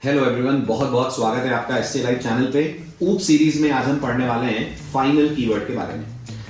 Hello everyone, बहुत बहुत स्वागत है आपका एससी लाइव चैनल पे। ऊप सीरीज में आज हम पढ़ने वाले हैं फाइनल कीवर्ड के बारे में।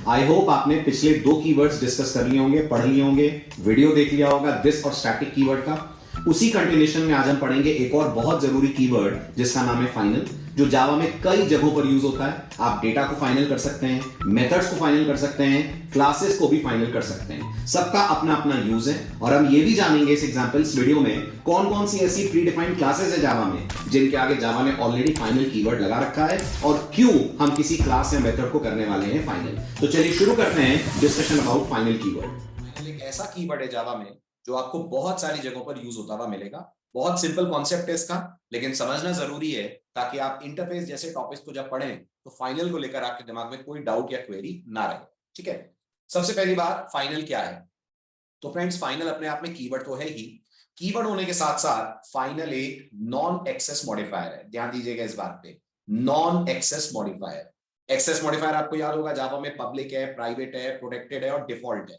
आई होप आपने पिछले 2 कीवर्ड्स डिस्कस कर लिए होंगे, पढ़ लिए होंगे, वीडियो देख लिया होगा दिस और स्टैटिक कीवर्ड का। उसी कंटिन्यूशन में आज हम पढ़ेंगे एक और बहुत जरूरी कीवर्ड जिसका नाम है फाइनल, जो जावा में कई जगहों पर यूज होता है। आप डेटा को फाइनल कर सकते हैं, मेथड्स को फाइनल कर सकते हैं, क्लासेस को भी फाइनल कर सकते हैं। सबका अपना अपना यूज है और हम ये भी जानेंगे इस एग्जांपल्स वीडियो में कौन कौन सी ऐसी प्री डिफाइंड क्लासेस है जावा में जिनके आगे जावा ने ऑलरेडी फाइनल कीवर्ड लगा रखा है और क्यों हम किसी क्लास या मेथड को करने वाले हैं फाइनल। तो चलिए शुरू करते हैं discussion about final keyword. Final एक ऐसा कीवर्ड है जावा में जो आपको बहुत सारी जगहों पर यूज होता हुआ मिलेगा। बहुत सिंपल कॉन्सेप्ट है इसका, लेकिन समझना जरूरी है ताकि आप इंटरफेस जैसे टॉपिक्स को जब पढ़ें तो फाइनल को लेकर आपके दिमाग में कोई डाउट या क्वेरी ना रहे। ठीक है, सबसे पहली बात, फाइनल क्या है? तो फ्रेंड्स, फाइनल अपने आप में कीवर्ड तो है ही। कीवर्ड होने के साथ साथ फाइनल एक नॉन एक्सेस मॉडिफायर है। ध्यान दीजिएगा इस बात पे, non access modifier. Access modifier आपको याद होगा, जावा में पब्लिक है, प्राइवेट है, प्रोटेक्टेड है और डिफॉल्ट है।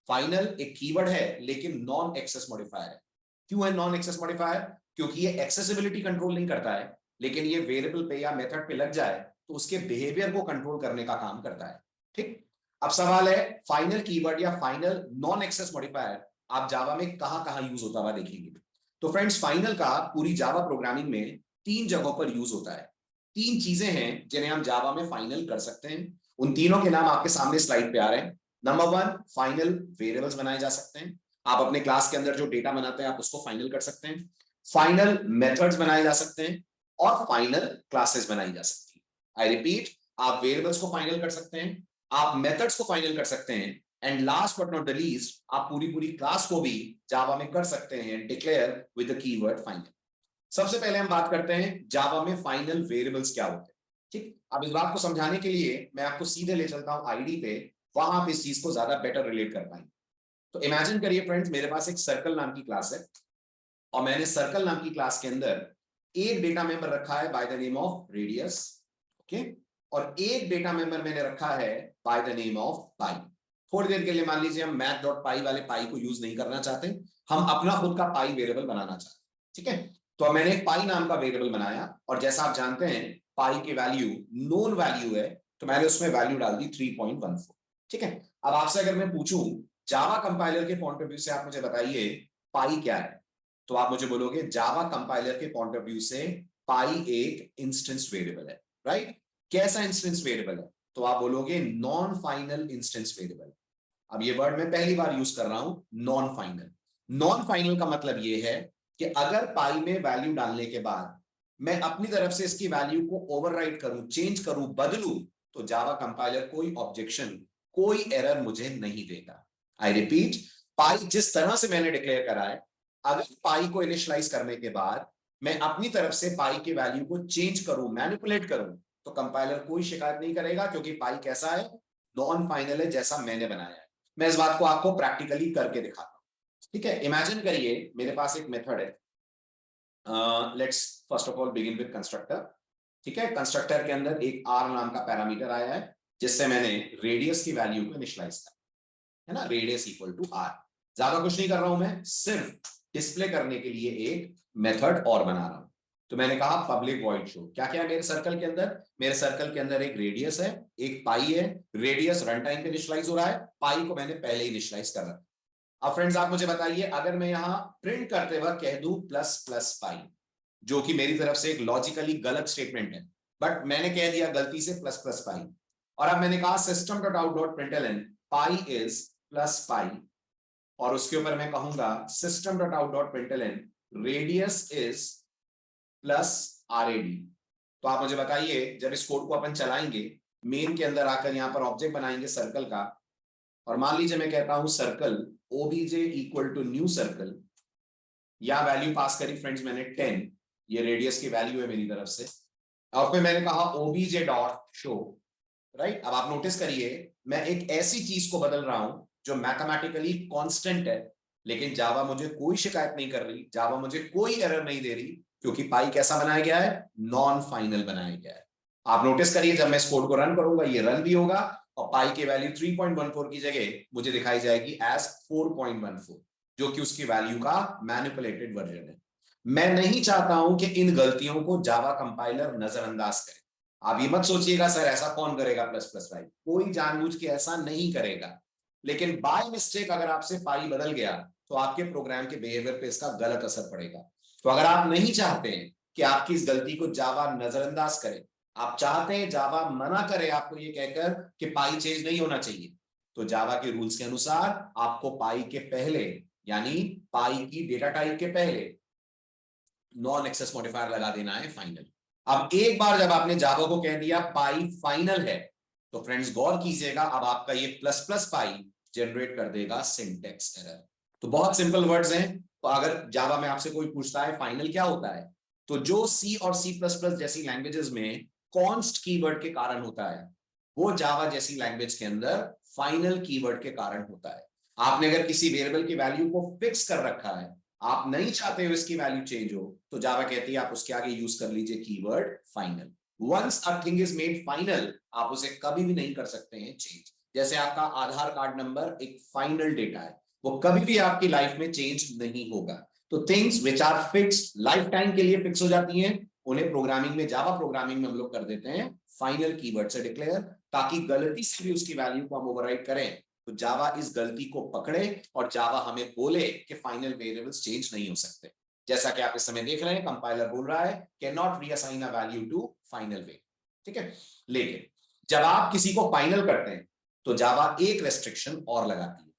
फाइनल एक कीवर्ड है लेकिन नॉन एक्सेस मॉडिफायर है। क्यों है नॉन एक्सेस मॉडिफायर? क्योंकि ये एक्सेसिबिलिटी कंट्रोल नहीं करता है, लेकिन ये वेरिएबल पे या मेथड पे लग जाए तो उसके बिहेवियर को कंट्रोल करने का काम करता है। ठीक, अब सवाल है, फाइनल कीवर्ड या फाइनल नॉन एक्सेस मॉडिफायर आप जावा में कहां कहां यूज होता हुआ देखेंगे? तो फ्रेंड्स, फाइनल का पूरी जावा प्रोग्रामिंग में 3 जगहों पर यूज होता है। 3 चीजें हैं जिन्हें हम जावा में फाइनल कर सकते हैं। उन तीनों के नाम आपके सामने स्लाइड पे आ रहे हैं। नंबर 1, फाइनल वेरिएबल्स बनाए जा सकते हैं। आप अपने क्लास के अंदर जो डेटा बनाते हैं आप उसको फाइनल कर सकते हैं। फाइनल मेथड्स बनाए जा सकते हैं और फाइनल क्लासेस बनाई जा सकती है। आई रिपीट, आप वेरिएबल्स को फाइनल कर सकते हैं, आप मेथड्स को फाइनल कर सकते हैं, and last but not the least, आप पूरी पूरी क्लास को भी जावा में कर सकते हैं declare with the keyword final. सबसे पहले हम बात करते हैं जावा में फाइनल वेरिएबल्स क्या होते हैं। ठीक, अब इस बात को समझाने के लिए मैं आपको सीधे ले चलता हूं आईडी पे, वहां आप इस चीज को ज्यादा बेटर रिलेट कर पाएंगे। तो इमेजिन करिए फ्रेंड्स, मेरे पास एक सर्कल नाम की क्लास है और मैंने सर्कल नाम की क्लास के अंदर एक डेटा मेंबर रखा है by the name of radius. Okay, और एक डेटा मेंबर मैंने रखा है बाय द नेम ऑफ पाई। थोड़ी देर के लिए मान लीजिए हम मैथ डॉट पाई वाले पाई को यूज नहीं करना चाहते, हम अपना खुद का पाई वेरिएबल बनाना चाहते हैं। ठीक है, तो मैंने एक पाई नाम का वेरिएबल बनाया और जैसा आप जानते हैं पाई की वैल्यू नोन वैल्यू है, तो मैंने उसमें वैल्यू डाल दी 3.14। ठीक है, अब आपसे अगर मैं पूछूं जावा कंपाइलर के पॉइंट ऑफ व्यू से आप मुझे बताइए पाई क्या है, तो आप मुझे बोलोगे जावा कंपाइलर के पॉइंट ऑफ व्यू से पाई एक इंस्टेंस वेरिएबल है। राइट, कैसा इंस्टेंस वेरिएबल है? तो आप बोलोगे नॉन फाइनल इंस्टेंस वेरिएबल। अब ये वर्ड मैं पहली बार यूज कर रहा हूं, नॉन फाइनल। नॉन फाइनल का मतलब ये है कि अगर पाई में वैल्यू डालने के बाद मैं अपनी तरफ से इसकी वैल्यू को ओवरराइड करूं, चेंज करूं, बदलूं, तो जावा कंपाइलर कोई ऑब्जेक्शन, कोई एरर मुझे नहीं देगा। आई रिपीट, पाई जिस तरह से मैंने डिक्लेयर करा है, अगर पाई को इनिशियलाइज करने के बाद मैं अपनी तरफ से पाई के वैल्यू को चेंज करूं, मैनिपुलेट करूं, तो कंपाइलर कोई शिकायत नहीं करेगा, क्योंकि पाई कैसा है? नॉन फाइनल है, जैसा मैंने बनाया है। मैं इस बात को आपको प्रैक्टिकली करके दिखाता हूं। ठीक है, इमेजिन करिए मेरे पास एक मेथड है। Let's first of all begin with constructor. ठीक है, कंस्ट्रक्टर के अंदर एक आर नाम का पैरामीटर आया है जिससे मैंने रेडियस की वैल्यू को इनिशियलाइज करा है ना, रेडियस इक्वल टू आर। ज्यादा कुछ नहीं कर रहा हूं मैं, सिर्फ डिस्प्ले करने के लिए एक मेथड और बना रहा हूं। तो मैंने कहा पब्लिक वॉइड शो। क्या क्या है मेरे सर्कल के अंदर? मेरे सर्कल के अंदर एक रेडियस है, एक पाई है। रेडियस रन टाइम पे इनिशियलाइज हो रहा है, पाई को मैंने पहले ही इनिशियलाइज कर रखा। अब फ्रेंड्स आप मुझे बताइए, अगर मैं यहां प्रिंट करते वक्त कह दूं प्लस प्लस पाई, जो कि मेरी तरफ से एक लॉजिकली गलत स्टेटमेंट है, बट मैंने कह दिया गलती से प्लस प्लस पाई, और अब मैंने कहा system dot out dot println pi is plus pi, और उसके ऊपर मैं कहूंगा system dot out dot println radius is plus R A D. तो आप मुझे बताइए, जब इस कोड को अपन चलाएंगे, मेन के अंदर आकर यहां पर ऑब्जेक्ट बनाएंगे सर्कल का, और मान लीजिए मैं कहता हूं circle OBJ equal to new circle, या वैल्यू पास करी फ्रेंड्स मैंने 10, ये रेडियस की वैल्यू है मेरी तरफ से, और फिर मैंने कहा ओबीजे डॉट शो। राइट, अब आप नोटिस करिए मैं एक ऐसी चीज को बदल रहा हूं जो मैथमेटिकली कांस्टेंट है, लेकिन जावा मुझे कोई शिकायत नहीं कर रही, जावा मुझे कोई एरर नहीं दे रही, क्योंकि पाई कैसा बनाया गया है? नॉन फाइनल बनाया गया है। आप नोटिस करिए जब मैं इस कोड को रन करूंगा ये रन भी होगा, और पाई की वैल्यू 3.14 की जगह मुझे दिखाई जाएगी एज 4.14, जो कि उसकी वैल्यू का मैनिपुलेटेड वर्जन है। मैं नहीं चाहता हूं कि इन गलतियों को जावा कंपाइलर नजरअंदाज करे। आप ये मत सोचिएगा सर ऐसा कौन करेगा प्लस प्लस पाई, कोई जानबूझ के ऐसा नहीं करेगा। लेकिन बाय मिस्टेक अगर आपसे पाई बदल गया तो आपके प्रोग्राम के बिहेवियर पे इसका गलत असर पड़ेगा। तो अगर आप नहीं चाहते हैं कि आपकी इस गलती को जावा नजरअंदाज करे, आप चाहते हैं जावा मना करे आपको ये कहकर कि पाई चेंज नहीं होना चाहिए, तो जावा के रूल्स के अनुसार आपको पाई के पहले, यानी पाई की डेटा टाइप के पहले नॉन एक्सेस मॉडिफायर लगा देना है फाइनल। अब एक बार जब आपने जावा को कह दिया पाई फाइनल है, तो फ्रेंड्स गौर कीजिएगा, अब आपका ये प्लस प्लस पाई जनरेट कर देगा सिंटेक्स एरर। तो बहुत सिंपल वर्ड्स हैं। तो अगर जावा में आपसे कोई पूछता है फाइनल क्या होता है, तो जो सी और सी प्लस प्लस जैसी लैंग्वेजेस में कॉन्स्ट कीवर्ड के कारण होता है, वो जावा जैसी लैंग्वेज के अंदर फाइनल कीवर्ड के कारण होता है। आपने अगर किसी वेरिएबल की वैल्यू को फिक्स कर रखा है, आप नहीं चाहते हो इसकी वैल्यू चेंज हो, तो जावा कहती है आप उसके आगे यूज कर लीजिए keyword final. Once a thing is made final, आप उसे कभी भी नहीं कर सकते हैं चेंज। जैसे आपका आधार कार्ड नंबर एक फाइनल डेटा है, वो कभी भी आपकी लाइफ में चेंज नहीं होगा। तो things which are fixed life time के लिए फिक्स हो जाती हैं, उन्हें प्रोग्रामिंग में, जावा प्रोग्रामिंग में हम लोग कर देते हैं फाइनल कीवर्ड से डिक्लेयर, ताकि गलती से भी उसकी वैल्यू को हम ओवरराइड करें तो जावा इस गलती को पकड़े और जावा हमें बोले कि फाइनल वेरिएबल्स चेंज नहीं हो सकते। जैसा कि आप इस समय देख रहे हैं, कंपाइलर बोल रहा है can not reassign a value to final way, ठीक है। लेकिन जब आप किसी को फाइनल करते हैं तो जावा एक रेस्ट्रिक्शन और लगाती है।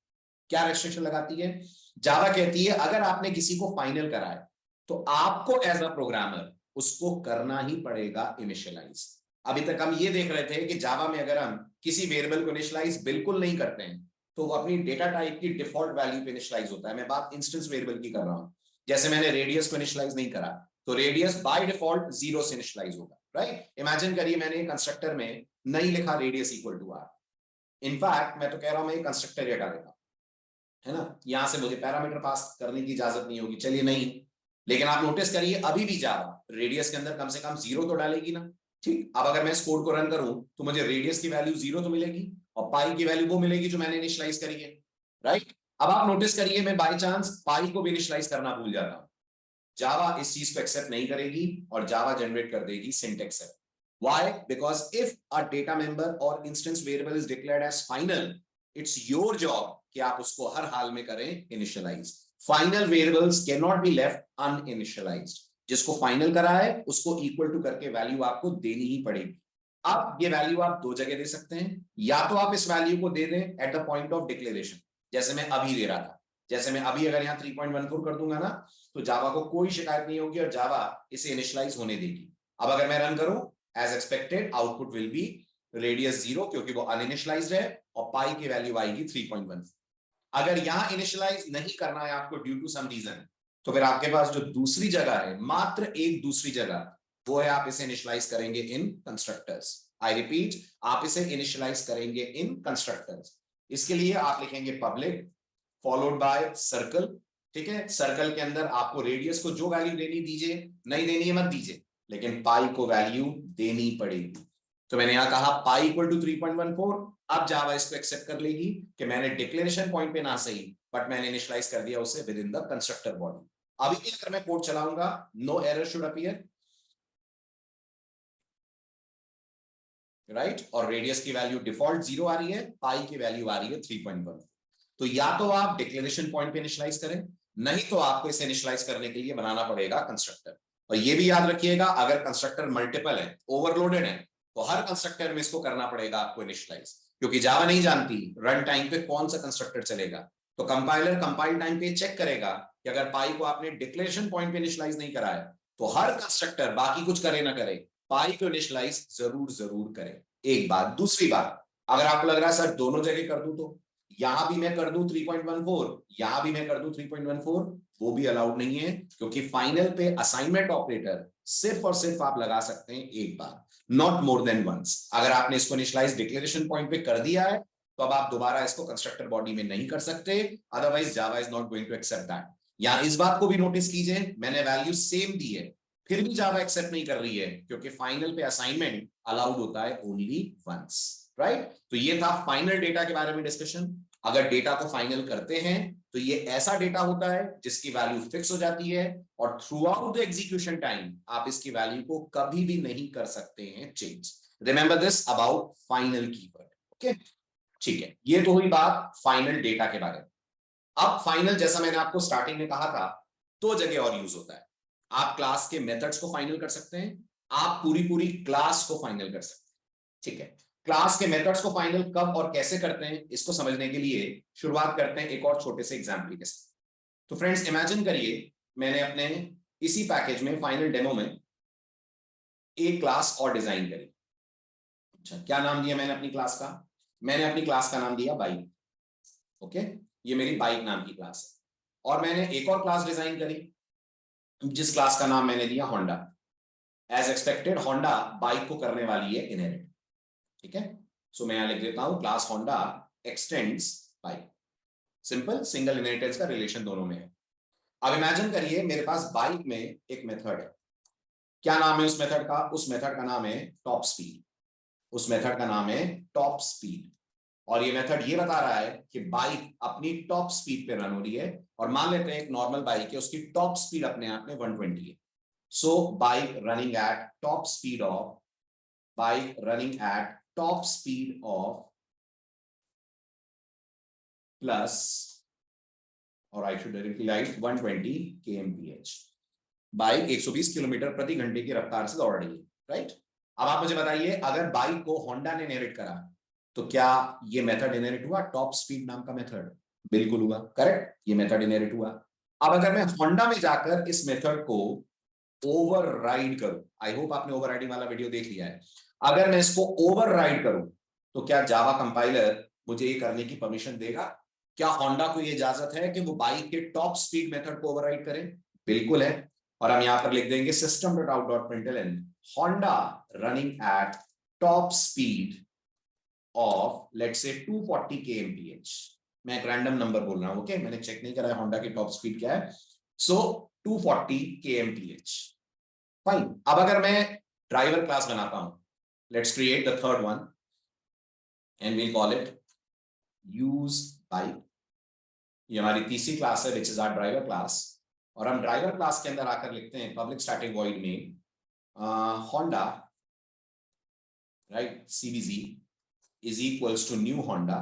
क्या रेस्ट्रिक्शन लगाती है? जावा कहती है अगर आपने किसी को फाइनल करा है तो आपको एज अ प्रोग्रामर उसको करना ही पड़ेगा इनिशियलाइज। अभी तक हम ये देख रहे थे कि जावा में अगर हम किसी वेरिएबल को इनिशियलाइज बिल्कुल नहीं करते हैं तो वो अपनी डेटा टाइप की डिफॉल्ट वैल्यू पे इनिशियलाइज होता है। मैं बात इंस्टेंस वेरिएबल की कर रहा हूं। जैसे मैंने रेडियस को इनिशियलाइज नहीं करा तो रेडियस बाय डिफॉल्ट 0 से इनिशियलाइज होगा, राइट। इमेजिन करिए मैंने कंस्ट्रक्टर में नहीं लिखा radius equal to R. In fact मैं तो कह रहा हूं मैं कंस्ट्रक्टर हटा देता हूं, है ना, यहां से मुझे पैरामीटर पास करने की इजाजत नहीं होगी, चलिए नहीं। लेकिन आप नोटिस करिए अभी भी जावा रेडियस के अंदर कम से कम 0 तो डालेगी ना। ठीक, अब अगर मैं इस कोड को रन करूं तो मुझे रेडियस की वैल्यू 0 तो मिलेगी और पाई की वैल्यू वो मिलेगी जो मैंने इनिशियलाइज करी है, राइट। अब आप नोटिस करिए मैं बाई चांस पाई को भी इनिशियलाइज करना भूल जाता हूं, जावा इस चीज को एक्सेप्ट नहीं करेगी और जावा जनरेट कर देगी syntax error. Why? Because if a data member or instance variable is declared as final, it's your job कि आप उसको हर हाल में करें initialize. Final variables can not be left uninitialized. जिसको फाइनल करा है उसको इक्वल टू करके वैल्यू आपको देनी ही पड़ेगी। अब ये वैल्यू आप दो जगह दे सकते हैं, या तो आप इस वैल्यू को दे दें at the point of declaration, जैसे मैं अभी दे रहा था। जैसे मैं अभी अगर यहाँ 3.14 कर दूंगा ना तो जावा को कोई शिकायत नहीं होगी और जावा इसे इनिशियलाइज होने देगी। अब अगर मैं रन करूं as expected output will be radius 0 क्योंकि वो अनइनिशियलाइज्ड है और पाई की वैल्यू आएगी 3.1। अगर यहां इनिशियलाइज नहीं करना है आपको ड्यू टू सम रीजन, तो फिर आपके पास जो दूसरी जगह है, मात्र एक दूसरी जगह, वो है आप इसे इनिशियलाइज करेंगे इन कंस्ट्रक्टर्स। आई रिपीट, आप इसे इनिशियलाइज करेंगे इन कंस्ट्रक्टर्स। इसके लिए आप लिखेंगे पब्लिक फॉलोड बाय सर्कल, ठीक है। सर्कल के अंदर आपको रेडियस को जो वैल्यू देनी दीजिए, नहीं देनी है मत दीजिए, लेकिन पाई को वैल्यू देनी पड़ेगी। तो मैंने यहां कहा पाई इक्वल टू 3.14। अब जावा इसको एक्सेप्ट कर लेगी कि मैंने डिक्लेरेशन पॉइंट पे ना सही बट मैंने इनिशियलाइज कर दिया उसे within the constructor body. अभी भी अगर मैं कोड चलाऊंगा no error should appear, right. और रेडियस की वैल्यू डिफॉल्ट 0 आ रही है, पाई की वैल्यू आ रही है 3.1। तो या तो आप डिक्लेरेशन पॉइंट पे इनिशियलाइज करें, नहीं तो आपको इसे इनिशियलाइज करने के लिए बनाना पड़ेगा कंस्ट्रक्टर। और ये भी याद रखिएगा अगर कंस्ट्रक्टर मल्टीपल है, ओवरलोडेड है, तो हर कंस्ट्रक्टर में इसको करना पड़ेगा आपको इनिशियलाइज, क्योंकि जावा नहीं जानती रन टाइम पे कौन सा कंस्ट्रक्टर चलेगा। तो कंपाइलर कंपाइल टाइम पे चेक करेगा कि अगर पाई को आपने डिक्लेरेशन पॉइंट पे इनिशियलाइज नहीं कराया तो हर कंस्ट्रक्टर बाकी कुछ करे ना करे पाई को इनिशियलाइज जरूर जरूर करे। एक बात। दूसरी बात, अगर आपको लग रहा है सर दोनों जगह कर दूं, तो यहां भी मैं कर दूं 3.14, यहां भी मैं कर दूं 3.14, वो भी अलाउड नहीं है, क्योंकि फाइनल पे असाइनमेंट ऑपरेटर सिर्फ और सिर्फ आप लगा सकते हैं एक बार, नॉट मोर देन वंस। अगर आपने इसको इनिशियलाइज डिक्लेरेशन पॉइंट पे कर दिया है तो अब आप दोबारा इसको कंस्ट्रक्टर बॉडी में नहीं कर सकते, otherwise Java is not going to accept that. यहां इस बात को भी नोटिस कीजिए, मैंने वैल्यू सेम दी है फिर भी जावा एक्सेप्ट नहीं कर रही है, क्योंकि फाइनल पे असाइनमेंट अलाउड होता है ओनली वंस, राइट। तो ये था फाइनल डेटा के बारे में डिस्कशन। अगर डेटा को फाइनल करते हैं तो ये ऐसा डेटा होता है जिसकी वैल्यू फिक्स हो जाती है और through out the execution time आप इसकी वैल्यू को कभी भी नहीं कर सकते हैं change. Remember this about final keyword. Okay, ठीक है, ये तो हुई बात फाइनल डेटा के बारे में। अब फाइनल, जैसा मैंने आपको स्टार्टिंग में कहा था, दो जगह और यूज होता है। आप क्लास के मेथड्स को फाइनल कर सकते हैं, आप पूरी क्लास को फाइनल कर सकते हैं। ठीक है, क्लास के मेथड्स को फाइनल कब और कैसे करते हैं इसको समझने के लिए शुरुआत करते हैं एक और छोटे से एग्जाम्पल के साथ। तो फ्रेंड्स इमेजिन करिए मैंने अपने इसी पैकेज में फाइनल डेमो में एक क्लास और डिजाइन करी। अच्छा, क्या नाम दिया मैंने अपनी क्लास का? मैंने अपनी क्लास का नाम दिया बाइक। ओके, ये मेरी बाइक नाम की क्लास है। और मैंने एक और क्लास डिजाइन करी जिस क्लास का नाम मैंने दिया Honda. As expected Honda bike को करने वाली है इनहेरिट। ठीक है, सो मैं यहां लिख देता हूं class Honda x tends bike. Simple, single inheritance का रिलेशन दोनों में है। अब इमेजिन करिए मेरे पास बाइक में एक मेथड है। क्या नाम है उस मेथड का? उस मेथड का नाम है टॉप स्पीड। उस मेथड का नाम है टॉप स्पीड। और ये मेथड ये बता रहा है कि बाइक अपनी टॉप स्पीड पे रन हो रही है। और मान लेते हैं एक नॉर्मल बाइक है, उसकी टॉप स्पीड अपने आप में 120 है। So bike running at top speed of plus, और I should directly write 120 kmph। Bike 120 kilometre प्रति घंटे की रफ्तार से दौड़ रही है, राइट? अब आप मुझे बताइए, अगर बाइक को होंडा ने इनहेरिट करा तो क्या ये मेथड इनहेरिट हुआ? टॉप स्पीड नाम का मेथड? बिल्कुल हुआ, करेक्ट, ये मेथड इनहेरिट हुआ। अब अगर मैं होंडा में जाकर इस मेथड को ओवरराइड करूं, आई होप आपने ओवरराइडिंग वाला वीडियो देख लिया है। अगर मैं इसको ओवरराइड करूं तो क्या जावा कंपाइलर मुझे ये करने की परमिशन देगा? क्या होंडा को ये इजाजत है कि वो बाइक के टॉप स्पीड मेथड को ओवरराइड करे? बिल्कुल है। और हम यहां पर लिख देंगे system.out.println Honda running at top speed of let's say 240 kmph। मैं एक रैंडम नंबर बोल रहा हूं, ओके, मैंने चेक नहीं करा है होंडा की टॉप स्पीड क्या है। So 240 kmph, fine. अब अगर मैं ड्राइवर क्लास बनाता हूं, let's create the third one and we call it use bike. ये हमारी तीसरी क्लास है which is our driver class. और हम ड्राइवर क्लास के अंदर आकर लिखते हैं public static void main Honda, right, CBZ is equals to new Honda,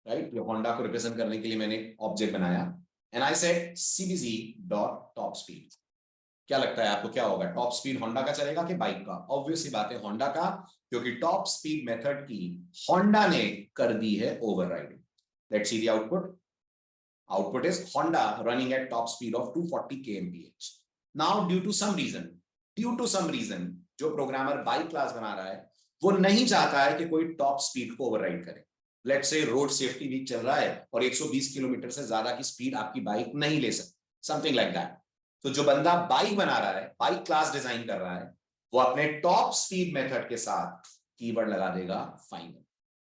right. ये होंडा को रिप्रेजेंट करने के लिए मैंने ऑब्जेक्ट बनाया and I said CBZ dot top speed. क्या लगता है आपको क्या होगा? टॉप स्पीड होंडा का चलेगा कि बाइक का? ऑब्वियस सी बात है होंडा का, क्योंकि टॉप स्पीड मेथड की होंडा ने कर दी है overriding. Let's see the output. Output is Honda running at top speed of 240 kmph. Now due to some reason जो प्रोग्रामर बाइक क्लास बना रहा है वो नहीं चाहता है कि कोई टॉप स्पीड को ओवरराइड करे। Let's say road safety week चल रहा है और 120 किलोमीटर से ज्यादा की स्पीड आपकी बाइक नहीं ले सकती, समथिंग लाइक दैट। तो जो बंदा बाइक बना रहा है, बाइक क्लास डिजाइन कर रहा है, वो अपने टॉप स्पीड मेथड के साथ कीवर्ड लगा देगा फाइनल।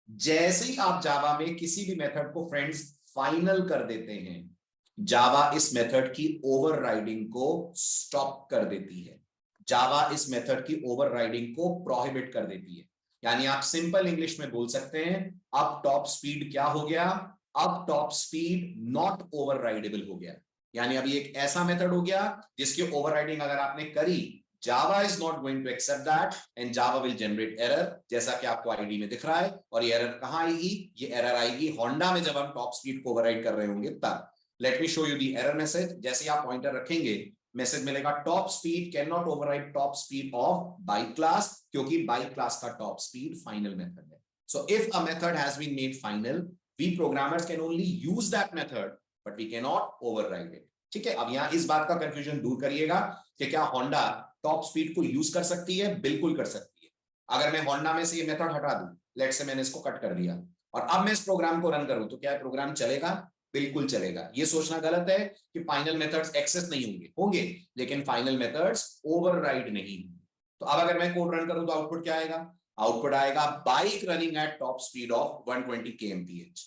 जैसे ही आप जावा में किसी भी मेथड को फ्रेंड्स फाइनल कर देते हैं, जावा इस मेथड की ओवरराइडिंग को स्टॉप कर देती है। जावा इस मेथड की ओवरराइडिंग को प्रोहिबिट कर देती है। यानी आप सिंपल इंग्लिश में बोल सकते हैं, अब टॉप स्पीड क्या हो गया? अब टॉप स्पीड नॉट ओवरराइडेबल हो गया। यानी अभी एक ऐसा मेथड हो गया जिसकी ओवरराइडिंग अगर आपने करी, Java is not going to accept that and Java will generate error, जैसा कि आपको आईडी में दिख रहा है। और ये एरर कहां आएगी? ये एरर आएगी होंडा में जब हम टॉप स्पीड को ओवरराइड कर रहे होंगे तब। Let me show you the error message. जैसे ही आप पॉइंटर रखेंगे मैसेज मिलेगा top speed can not override top speed of bike class, क्योंकि बाइक क्लास का टॉप स्पीड फाइनल मेथड है। So if a method has been made final, we programmers can only use that method but we can not override it. ठीक है, अब यहां इस बात का कंफ्यूजन दूर करिएगा कि क्या होंडा टॉप स्पीड को यूज कर सकती है? बिल्कुल कर सकती है। अगर मैं होंडा में से ये मेथड हटा दूं, लेट्स से मैंने इसको कट कर दिया और अब मैं इस प्रोग्राम को रन करूं, तो क्या प्रोग्राम चलेगा? बिल्कुल चलेगा। ये सोचना गलत है कि फाइनल मेथड्स एक्सेस नहीं होंगे, लेकिन फाइनल मेथड्स ओवरराइड नहीं होंगे। तो अब अगर मैं कोड रन करूं तो आउटपुट क्या आएगा? आउटपुट आएगा bike running at top speed of 120 kmph।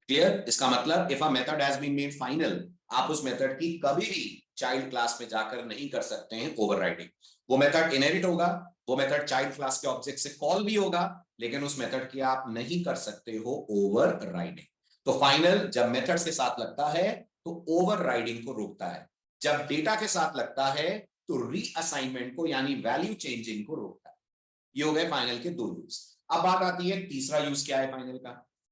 Clear? इसका मतलब if a method has been made final, आप उस मेथड की कभी भी चाइल्ड क्लास में जाकर नहीं कर सकते हैं ओवरराइडिंग। वो मेथड इनहेरिट होगा, वो मेथड चाइल्ड क्लास के ऑब्जेक्ट से कॉल भी होगा, लेकिन उस मेथड की आप नहीं कर सकते हो ओवरराइडिंग। तो फाइनल जब मेथड्स के साथ लगता है तो ओवरराइडिंग को रोकता है, जब डेटा के साथ लगता है तो रीअसाइनमेंट को यानी वैल्यू चेंजिंग को रोकता है। ये हो गए फाइनल के 2 यूज। अब बात आती है तीसरा यूज क्या है फाइनल का।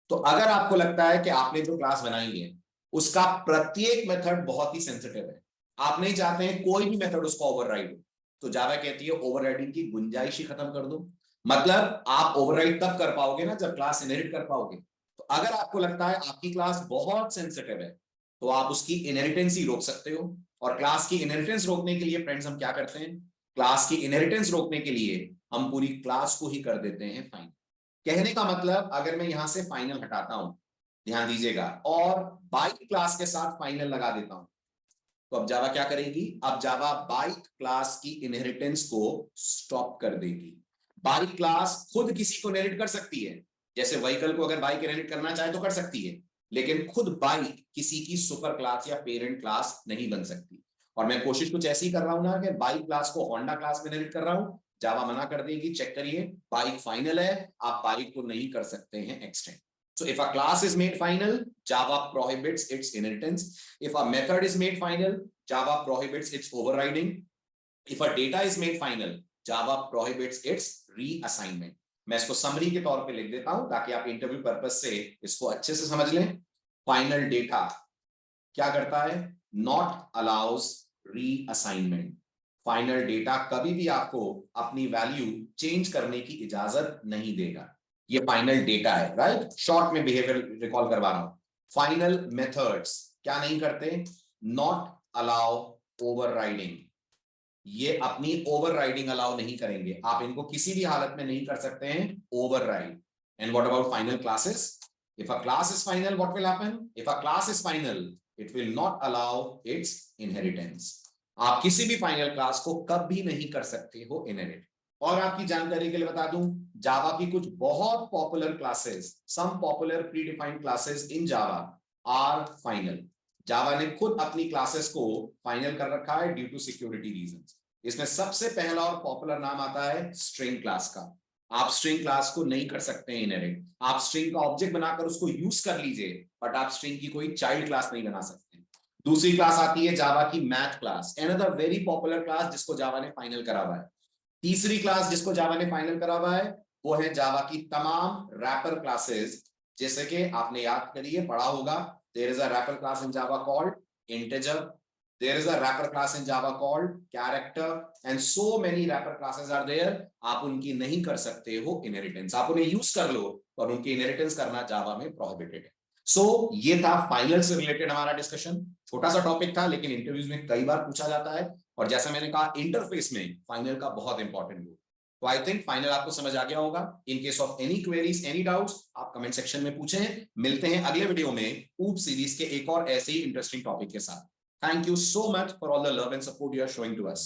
तो अगर आपको लगता है कि आपने जो क्लास बनाई है उसका प्रत्येक मेथड बहुत ही सेंसिटिव है, आप नहीं चाहते हैं कोई भी मेथड उसका ओवरराइड हो, तो जावा कहती है ओवरराइडिंग की गुंजाइश ही खत्म कर दो। मतलब आप ओवरराइड तब कर पाओगे ना जब क्लास इनहेरिट कर पाओगे। तो अगर आपको लगता है आपकी क्लास बहुत सेंसिटिव है तो आप उसकी इनहेरिटेंस ही रोक सकते हो। और क्लास की इनहेरिटेंस रोकने के लिए फ्रेंड्स हम क्या करते हैं, क्लास की इनहेरिटेंस रोकने के लिए हम पूरी क्लास को ही कर देते हैं फाइनल। कहने का मतलब अगर मैं यहां से फाइनल हटाता हूं, ध्यान दीजिएगा, और बाइक क्लास के साथ फाइनल लगा देता हूं, तो अब जावा क्या करेगी, अब जावा बाइक क्लास की इनहेरिटेंस को स्टॉप कर देगी। बाइक क्लास खुद किसी को इनहेरिट कर सकती है, जैसे व्हीकल को अगर बाइक इनहेरिट करना चाहे तो कर सकती है, लेकिन खुद बाइक किसी की सुपर क्लास या पेरेंट क्लास नहीं बन सकती। और मैं कोशिश कुछ ऐसी कर रहा हूं ना कि बाइक क्लास को होंडा क्लास में इनहेरिट कर रहा हूं, जावा मना कर देगी, चेक करिए बाइक फाइनल है, आप बाइक को नहीं कर सकते हैं extend. So if a class is made final, Java prohibits its inheritance. If a method is made final, Java prohibits its overriding. If a data is made final, Java prohibits its reassignment. मैं इसको summary के तौर पे लिख देता हूं ताकि आप इंटरव्यू पर्पस से इसको अच्छे से समझ लें। फाइनल डेटा क्या करता है, not allows reassignment. Final data कभी भी आपको अपनी वैल्यू चेंज करने की इजाजत नहीं देगा। ये फाइनल डेटा है, राइट। शॉर्ट में बिहेवियर रिकॉल करवा रहा हूं। फाइनल मेथड्स क्या नहीं करते, नॉट अलाउ ओवरराइडिंग। ये अपनी ओवरराइडिंग अलाउ नहीं करेंगे, आप इनको किसी भी हालत में नहीं कर सकते हैं override. And what about final classes, if a class is final what will happen, if a class is final it will not allow its inheritance। आप किसी भी फाइनल क्लास को कभी नहीं कर सकते हो इनहेरिट। और आपकी जानकारी के लिए बता दूं, जावा की कुछ बहुत popular classes, some popular predefined classes in Java are final. Java ने खुद अपनी क्लासेस को फाइनल कर रखा है ड्यू टू सिक्योरिटी रीजंस। इसमें सबसे पहला और पॉपुलर नाम आता है स्ट्रिंग क्लास का। आप स्ट्रिंग क्लास को नहीं कर सकते हैं इनहेरिट। आप स्ट्रिंग का ऑब्जेक्ट बनाकर उसको यूज कर लीजिए, बट आप स्ट्रिंग की कोई चाइल्ड क्लास नहीं बना सकते। दूसरी क्लास आती है जावा की math class, another very popular class जिसको जावा ने फाइनल करा हुआ है। तीसरी क्लास जिसको जावा ने फाइनल करा हुआ है वो है जावा की तमाम रैपर क्लासेस, जैसे कि आपने याद करिए पढ़ा होगा, there is a wrapper class in Java called integer, there is a wrapper class in Java called character and so many wrapper classes are there। आप उनकी नहीं कर सकते हो इनहेरिटेंस, आप उन्हें यूज कर लो और उनकी इनहेरिटेंस करना जावा में प्रोहिबिटेड है। सो ये था फाइनल से रिलेटेड हमारा डिस्कशन। छोटा सा टॉपिक था लेकिन इंटरव्यूज में कई बार पूछा जाता है, और जैसा मैंने कहा इंटरफेस में फाइनल का बहुत इंपॉर्टेंट रोल। तो आई थिंक फाइनल आपको समझ आ गया होगा। In case of any queries any doubts आप कमेंट सेक्शन में पूछें। मिलते हैं अगले वीडियो में ऊप सीरीज के एक और ऐसे ही इंटरेस्टिंग टॉपिक के साथ। Thank you so much for all the love and support you are showing to us.